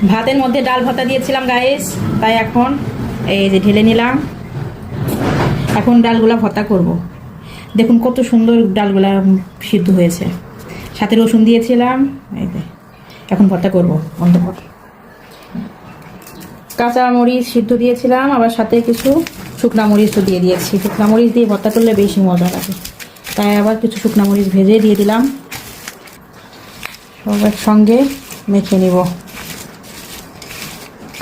ভাতের মধ্যে ডাল ভর্তা দিয়েছিলাম গাইস, তাই এখন এই যে ঢেলে নিলাম। এখন ডালগুলা ভর্তা করব। দেখুন কত সুন্দর ডালগুলা সিদ্ধ হয়েছে, সাথে রসুন দিয়েছিলাম। এই যে এখন ভর্তা করব। অন্তপর কাঁচা মরিচ সিদ্ধ দিয়েছিলাম, আবার সাথে কিছু শুকনা মরিচও দিয়ে দিয়েছি। শুকনা মরিচ দিয়ে ভর্তা করলে বেশি মজা লাগে, তাই আবার কিছু শুকনা মরিচ ভেজে দিয়ে দিলাম। সব একসঙ্গে মেখে নিব।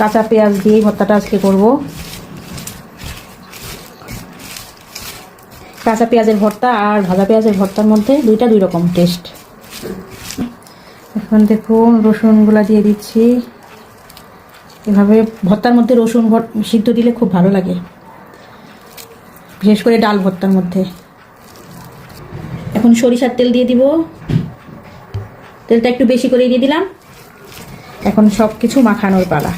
কাঁচা পেঁয়াজ দিয়ে ভর্তাটা আজকে করব। কাঁচা পেঁয়াজের ভর্তা আর ভাজা পেঁয়াজের ভর্তার মধ্যে দুই রকম টেস্ট। এখন দেখুন রসুনগুলা দিয়ে দিচ্ছি। এভাবে ভর্তার মধ্যে রসুন সিদ্ধ দিলে খুব ভালো লাগে, বিশেষ করে ডাল ভর্তার মধ্যে। এখন সরিষার তেল দিয়ে দিব। তেলটা একটু বেশি করে দিয়ে দিলাম। এখন সব কিছু মাখানোর পালা।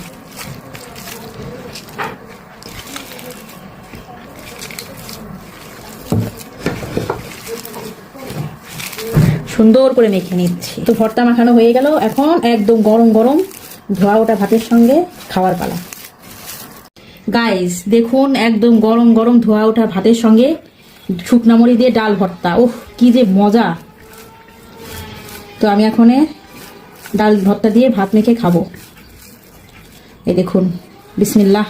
সুন্দর করে মেখে নিচ্ছি। তো ভর্তা মাখানো হয়ে গেল। এখন একদম গরম গরম ধোয়া ওটা ভাতের সঙ্গে খাওয়ার পালা। গাইস দেখুন, একদম গরম গরম ধোয়া ওঠা ভাতের সঙ্গে শুকনা মরিচ দিয়ে ডাল ভর্তা। ওহ কি যে মজা! তো আমি এখন ডাল ভর্তা দিয়ে ভাত মেখে খাবো। এই দেখুন, বিসমিল্লাহ।